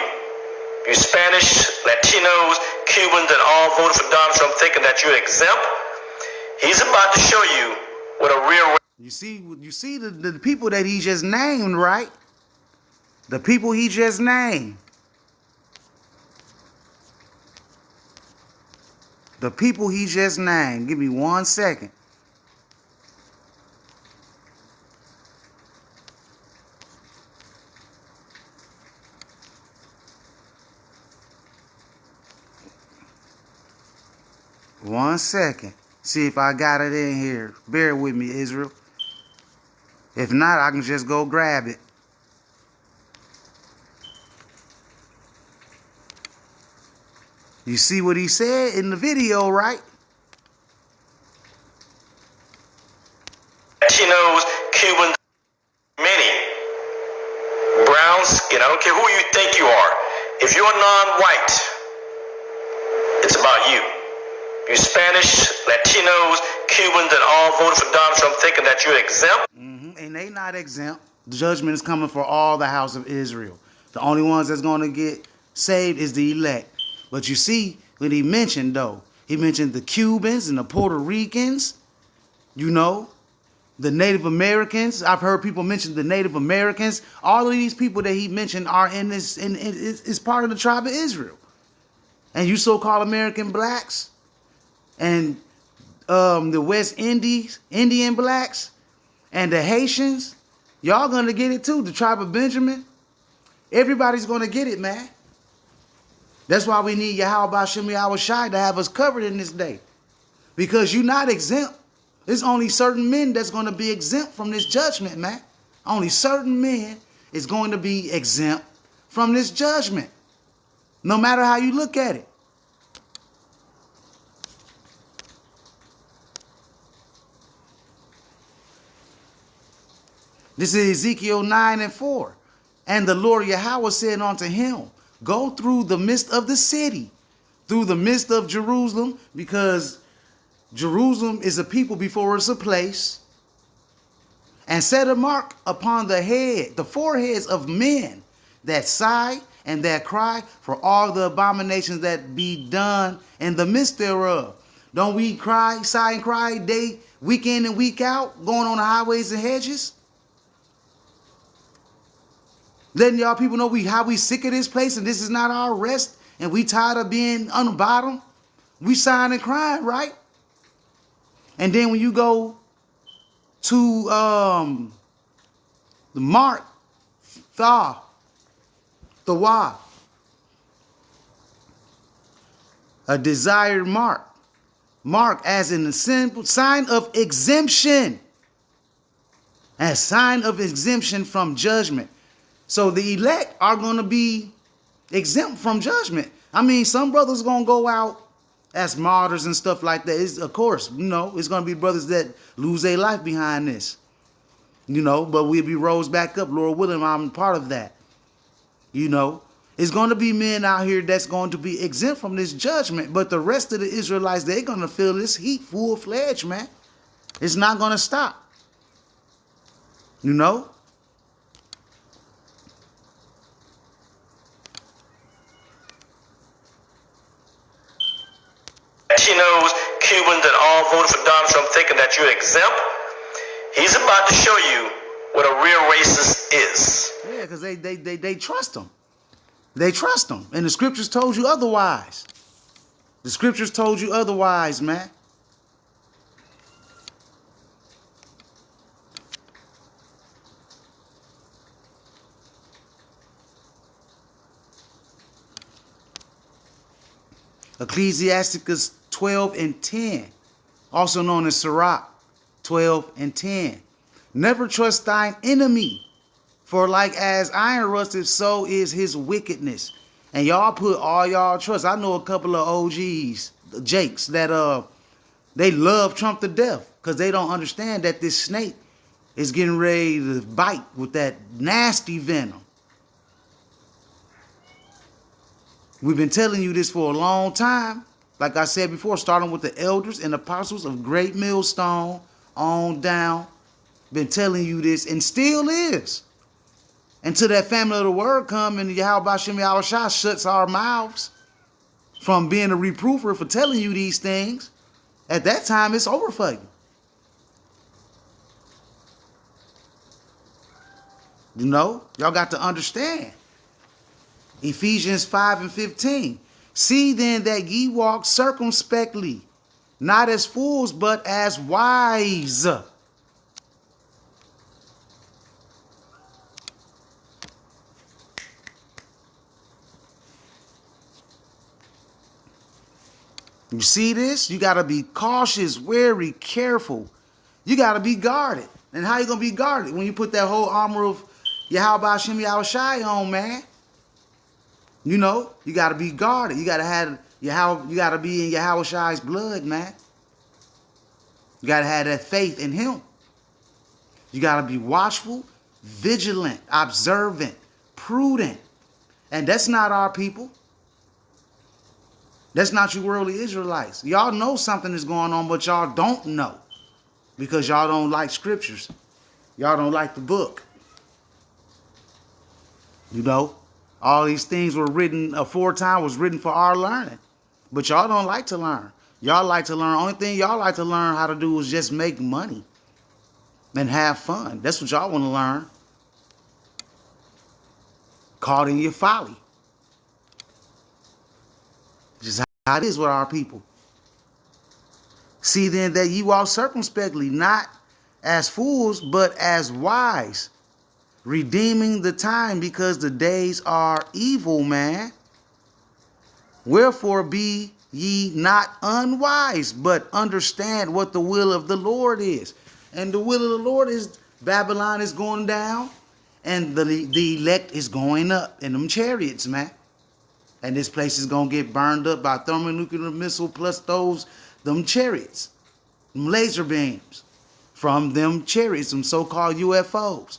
You Spanish, Latinos, Cubans, that all voted for Donald Trump thinking that you're exempt. He's about to show you what a real. You see the people that he just named, right? The people he just named. The people he just named. Give me 1 second. One second. See if I got it in here. Bear with me, Israel. If not, I can just go grab it. You see what he said in the video, right? Latinos, Cubans, many brown skin. I don't care who you think you are. If you're non-white, it's about you. You Spanish, Latinos, Cubans, that all voted for Donald Trump thinking that you're exempt. And they not exempt. The judgment is coming for all the house of Israel. The only ones that's going to get saved is the elect. But you see, what he mentioned, though, he mentioned the Cubans and the Puerto Ricans, you know, the Native Americans. I've heard people mention the Native Americans. All of these people that he mentioned are is part of the tribe of Israel. And you so-called American blacks and the West Indies, Indian blacks, and the Haitians, y'all going to get it too. The tribe of Benjamin. Everybody's going to get it, man. That's why we need Yahweh Ba'Shem Yahweh Shai to have us covered in this day. Because you're not exempt. There's only certain men that's going to be exempt from this judgment, man. Only certain men is going to be exempt from this judgment, no matter how you look at it. This is Ezekiel 9:4. And the Lord Yahweh said unto him, go through the midst of the city, through the midst of Jerusalem, because Jerusalem is a people before it's a place, and set a mark upon the foreheads of men that sigh and that cry for all the abominations that be done in the midst thereof. Don't we cry, sigh and cry day, week in and week out, going on the highways and hedges? Letting y'all people know how we sick of this place and this is not our rest and we tired of being on the bottom. We sighing and crying, right? And then when you go to the mark, the wah, a desired mark as in a simple sign of exemption, as sign of exemption from judgment. So the elect are going to be exempt from judgment. I mean, some brothers going to go out as martyrs and stuff like that. Of course, it's going to be brothers that lose their life behind this. But we'll be rose back up. Lord willing, I'm part of that. It's going to be men out here that's going to be exempt from this judgment. But the rest of the Israelites, they're going to feel this heat full-fledged, man. It's not going to stop. Latinos, Cubans that all voted for Donald Trump thinking that you're exempt. He's about to show you what a real racist is. Yeah, because they trust him. They trust him. And the scriptures told you otherwise. The scriptures told you otherwise, man. Ecclesiasticus 12:10, also known as Sirach 12:10. Never trust thine enemy, for like as iron rusteth, so is his wickedness. And y'all put all y'all trust. I know a couple of OGs, Jakes, that they love Trump to death because they don't understand that this snake is getting ready to bite with that nasty venom. We've been telling you this for a long time. Like I said before, starting with the elders and apostles of Great Millstone on down. Been telling you this and still is. Until that family of the word come and Yahweh Bashem Yahweh Shah shuts our mouths from being a reprover for telling you these things. At that time, it's over for you. Y'all got to understand. Ephesians 5:15. See then that ye walk circumspectly, not as fools, but as wise. You see this? You got to be cautious, wary, careful. You got to be guarded. And how you going to be guarded? When you put that whole armor of Yahweh Hashem Yahweh Shai on, man. You got to be guarded. You got to have you got to be in Yahweh Shai's blood, man. You got to have that faith in him. You got to be watchful, vigilant, observant, prudent. And that's not our people. That's not you worldly Israelites. Y'all know something is going on, but y'all don't know. Because y'all don't like scriptures. Y'all don't like the book. All these things were written aforetime, was written for our learning. But y'all don't like to learn. Y'all like to learn. Only thing y'all like to learn how to do is just make money and have fun. That's what y'all want to learn. Caught in your folly. Just how it is with our people. See then that ye walk circumspectly, not as fools, but as wise, redeeming the time, because the days are evil, man. Wherefore be ye not unwise, but understand what the will of the Lord is. And the will of the Lord is Babylon is going down, and the elect is going up in them chariots, man. And this place is going to get burned up by thermonuclear missile plus them chariots, them laser beams from them chariots, them so-called UFOs.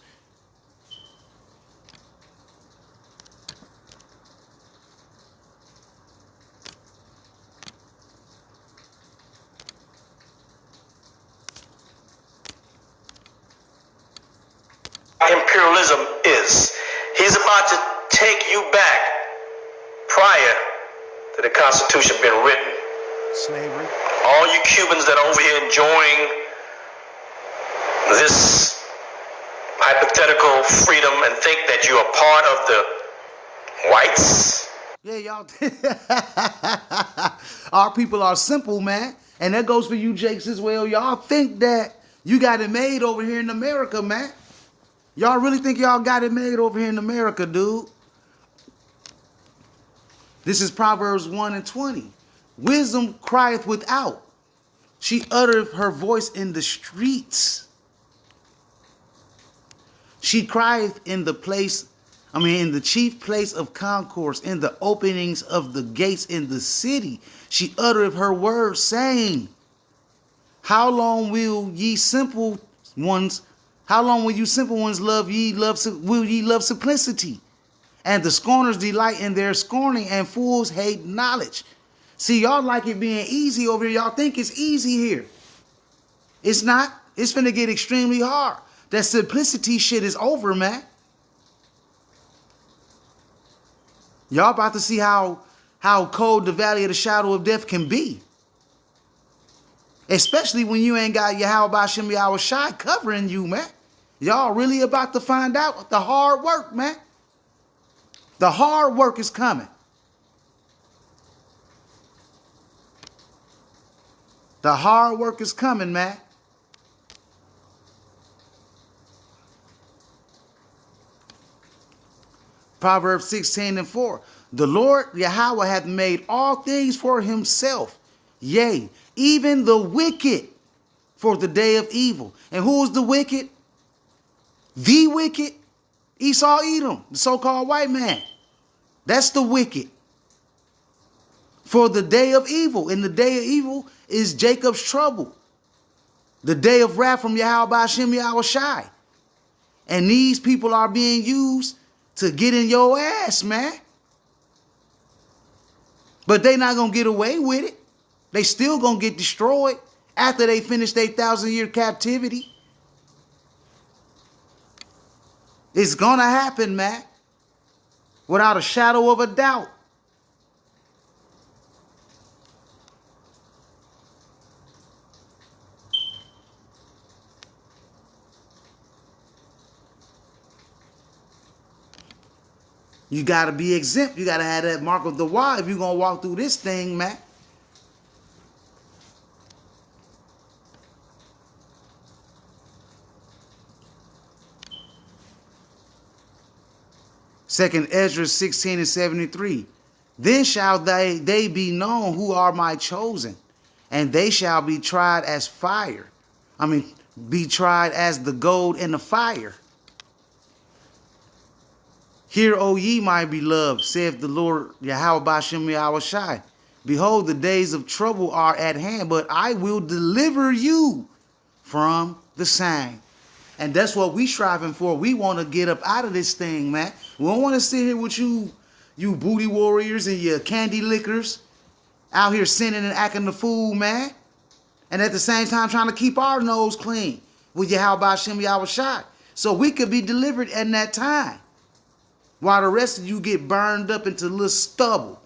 Imperialism is. He's about to take you back prior to the Constitution being written. Slavery. All you Cubans that are over here enjoying this hypothetical freedom and think that you are part of the whites. Yeah, y'all. Our people are simple, man. And that goes for you, Jakes, as well. Y'all think that you got it made over here in America, man. Y'all really think y'all got it made over here in America, dude? This is Proverbs 1:20. Wisdom crieth without. She uttereth her voice in the streets. She crieth in the chief place of concourse, in the openings of the gates in the city. She uttereth her words, saying, How long will ye simple ones love will ye love simplicity? And the scorners delight in their scorning, and fools hate knowledge. See, y'all like it being easy over here. Y'all think it's easy here. It's not. It's finna get extremely hard. That simplicity shit is over, man. Y'all about to see how cold the valley of the shadow of death can be. Especially when you ain't got Yahweh Ba'Shem Yahweh Shai covering you, man. Y'all really about to find out the hard work, man. The hard work is coming. The hard work is coming, man. Proverbs 16:4. The Lord Yahweh hath made all things for himself. Yea, even the wicked for the day of evil. And who's the wicked? The wicked? Esau Edom, the so-called white man. That's the wicked. For the day of evil. And the day of evil is Jacob's trouble. The day of wrath from Yahweh Ba'Shem Yahweh Shai. And these people are being used to get in your ass, man. But they not going to get away with it. They still going to get destroyed after they finish their 1,000-year captivity. It's going to happen, man. Without a shadow of a doubt. You got to be exempt. You got to have that mark of the Y if you're going to walk through this thing, man. Second Ezra 16:73. Then shall they be known who are my chosen, and they shall be tried as fire. Be tried as the gold in the fire. Hear, O ye my beloved, saith the Lord Yahweh Ba'Shem Yahweh Shai. Behold, the days of trouble are at hand, but I will deliver you from the same. And that's what we striving for. We want to get up out of this thing, man. We don't want to sit here with you booty warriors and your candy lickers out here sinning and acting the fool, man. And at the same time trying to keep our nose clean with Yahweh Ba'Shem Yahweh Shai. So we could be delivered in that time. While the rest of you get burned up into little stubble.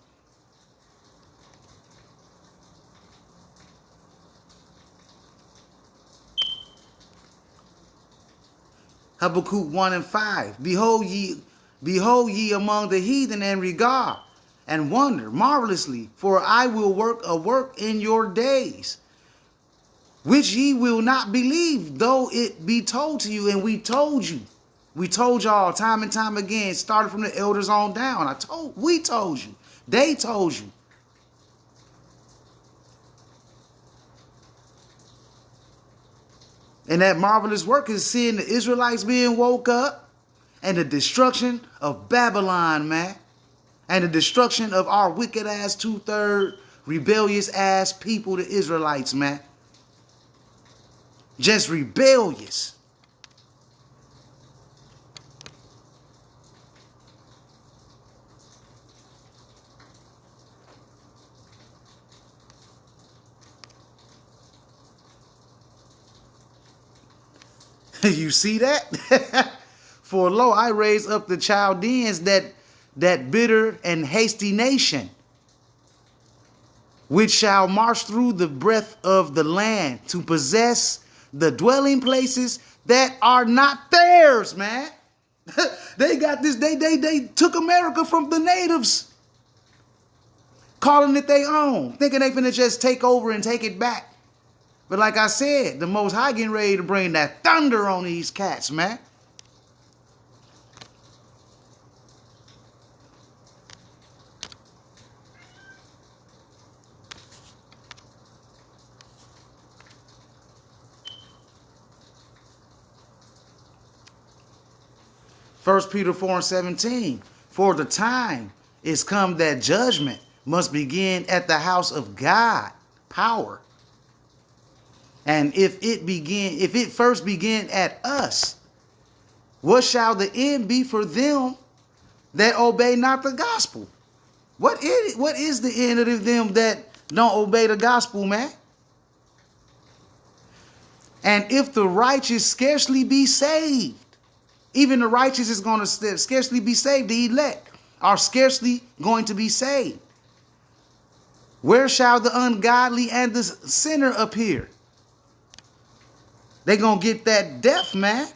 Habakkuk 1:5. Behold ye among the heathen and regard and wonder marvelously, for I will work a work in your days, which ye will not believe, though it be told to you. And we told you. We told y'all time and time again, started from the elders on down. We told you. They told you. And that marvelous work is seeing the Israelites being woke up and the destruction of Babylon, man. And the destruction of our wicked ass 2/3 rebellious ass people, the Israelites, man. Just rebellious. You see that? For lo, I raise up the Chaldeans, that bitter and hasty nation, which shall march through the breadth of the land to possess the dwelling places that are not theirs, man. They got this, they took America from the natives, calling it their own, thinking they finna just take over and take it back. But like I said, the Most High getting ready to bring that thunder on these cats, man. First Peter 4:17, for the time is come that judgment must begin at the house of God, power. And if it first begin at us, what shall the end be for them that obey not the gospel? What is the end of them that don't obey the gospel, man? And if the righteous scarcely be saved, even the righteous is going to scarcely be saved, the elect are scarcely going to be saved. Where shall the ungodly and the sinner appear? They're going to get that death, man.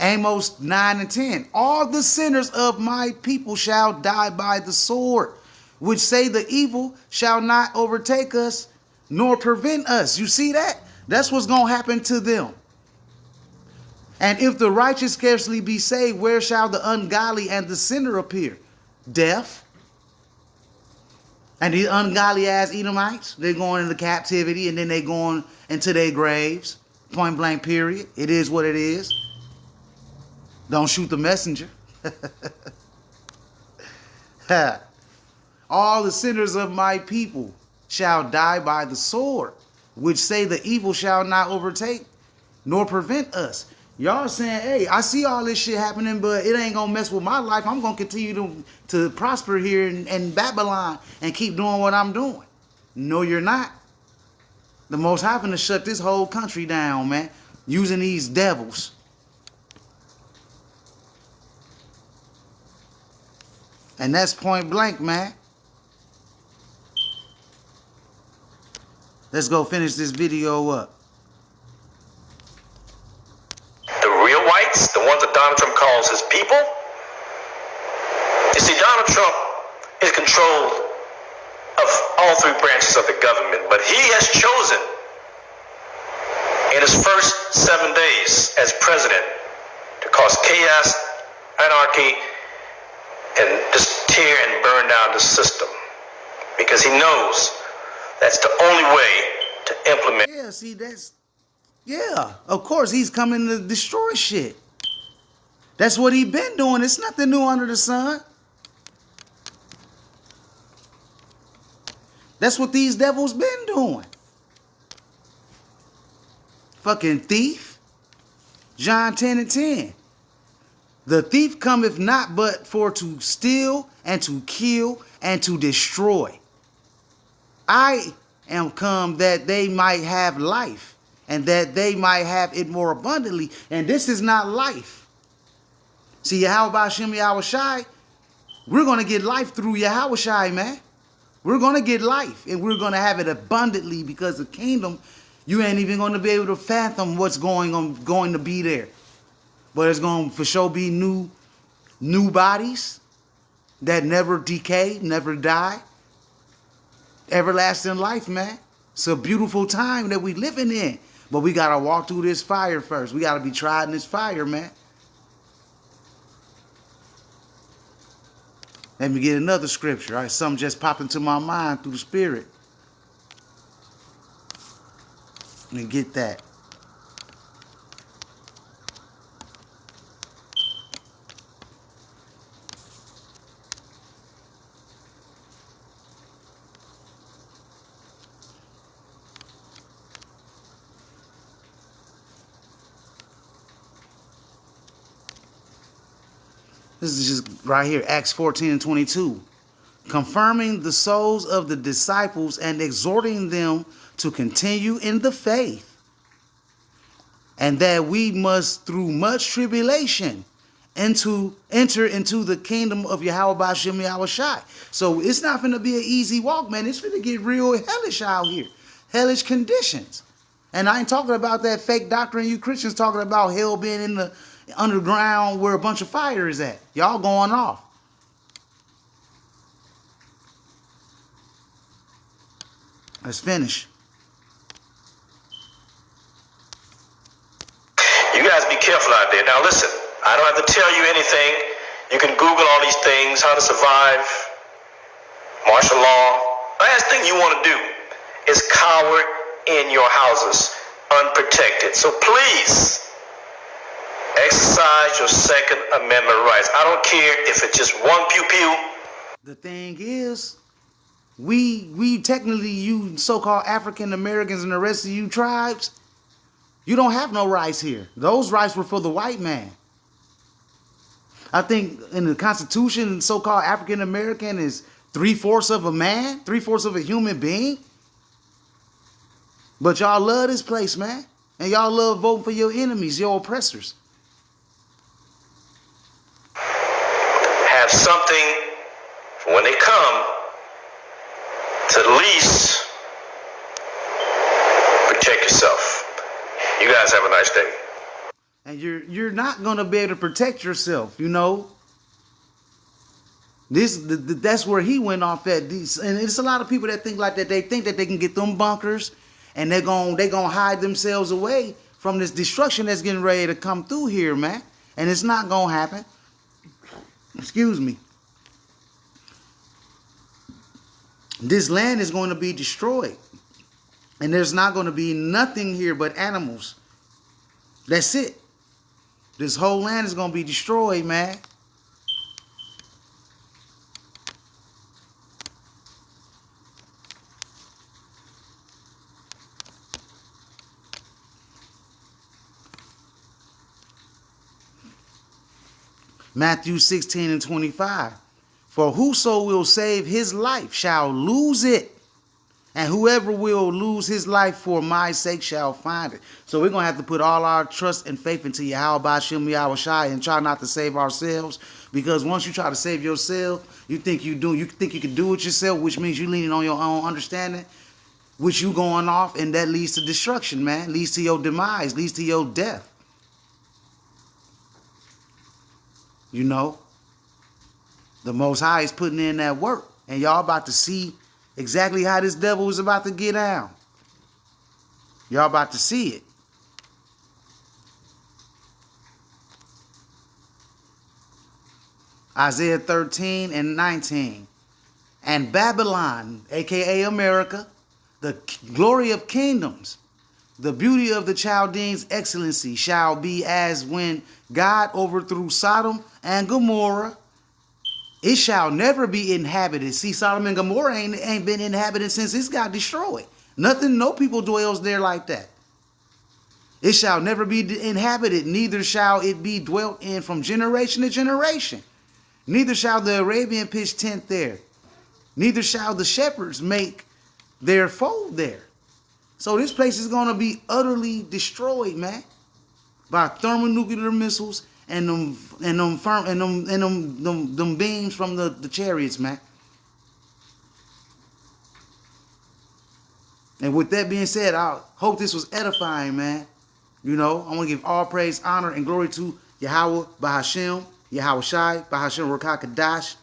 Amos 9:10. All the sinners of my people shall die by the sword, which say the evil shall not overtake us, nor prevent us. You see that? That's what's going to happen to them. And if the righteous scarcely be saved, where shall the ungodly and the sinner appear? Death. And these ungodly ass Edomites, they're going into captivity and then they going into their graves. Point blank, period. It is what it is. Don't shoot the messenger. All the sinners of my people shall die by the sword, which say the evil shall not overtake, nor prevent us. Y'all saying, hey, I see all this shit happening, but it ain't going to mess with my life. I'm going to continue to prosper here in Babylon and keep doing what I'm doing. No, you're not. The Most High finna shut this whole country down, man, using these devils. And that's point blank, man. Let's go finish this video up. The ones that Donald Trump calls his people. You see, Donald Trump is controlled of all three branches of the government, but he has chosen in his first 7 days as president to cause chaos, anarchy, and just tear and burn down the system, because he knows that's the only way to implement. Yeah, see, yeah, of course he's coming to destroy shit. That's what he been doing. It's nothing new under the sun. That's what these devils been doing. Fucking thief. John 10:10. The thief cometh not but for to steal and to kill and to destroy. I am come that they might have life, and that they might have it more abundantly. And this is not life. See, Yahweh Shem Yahweh Shai, we're going to get life through Yahweh Shai, man. We're going to get life, and we're going to have it abundantly, because the kingdom, you ain't even going to be able to fathom what's going to be there. But it's going to for sure be new bodies that never decay, never die. Everlasting life, man. It's a beautiful time that we living in. But we got to walk through this fire first. We got to be tried in this fire, man. Let me get another scripture. All right, something just popped into my mind through the Spirit. Let me get that. This is just right here, Acts 14:22. Confirming the souls of the disciples and exhorting them to continue in the faith, and that we must, through much tribulation, enter into the kingdom of Yahweh Ba'ashem Yahweh Shai. So it's not going to be an easy walk, man. It's going to get real hellish out here. Hellish conditions. And I ain't talking about that fake doctrine you Christians talking about hell being in the underground where a bunch of fire is at. Y'all going off. Let's finish. You guys be careful out there. Now listen, I don't have to tell you anything. You can Google all these things, how to survive, martial law. Last thing you want to do is cower in your houses unprotected. So please exercise your Second Amendment rights. I don't care if it's just one pew-pew. The thing is, we technically, you so-called African Americans and the rest of you tribes, you don't have no rights here. Those rights were for the white man. I think in the Constitution, so-called African American is 3/4 of a man, 3/4 of a human being. But y'all love this place, man. And y'all love voting for your enemies, your oppressors. Have something for when they come to at least protect yourself. You guys have a nice day. And you're not gonna be able to protect yourself, you know. That's where he went off at. And it's a lot of people that think like that. They think that they can get them bunkers, and they're gonna hide themselves away from this destruction that's getting ready to come through here, man. And it's not gonna happen. Excuse me. This land is going to be destroyed. And there's not going to be nothing here but animals. That's it. This whole land is going to be destroyed, man. Matthew 16:25. For whoso will save his life shall lose it. And whoever will lose his life for my sake shall find it. So we're going to have to put all our trust and faith into Yahweh Ba'ashem Yahweh Shai and try not to save ourselves. Because once you try to save yourself, you think you can do it yourself, which means you're leaning on your own understanding, which you going off, and that leads to destruction, man. Leads to your demise, leads to your death. You know, the Most High is putting in that work, and y'all about to see exactly how this devil is about to get down. Y'all about to see it. Isaiah 13:19. And Babylon, aka America, the glory of kingdoms, the beauty of the Chaldeans' excellency shall be as when God overthrew Sodom and Gomorrah. It shall never be inhabited. See, Sodom and Gomorrah ain't been inhabited since it got destroyed. Nothing, no people dwells there like that. It shall never be inhabited, neither shall it be dwelt in from generation to generation. Neither shall the Arabian pitch tent there. Neither shall the shepherds make their fold there. So this place is going to be utterly destroyed, man, by thermonuclear missiles and them beams from the chariots, man. And with that being said, I hope this was edifying, man. You know, I want to give all praise, honor, and glory to Yahweh Ba'ashem, Yahweh Shai, Ba'ashem Rakah Kadash.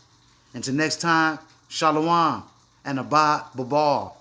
Until next time, Shalom and Abad Babal.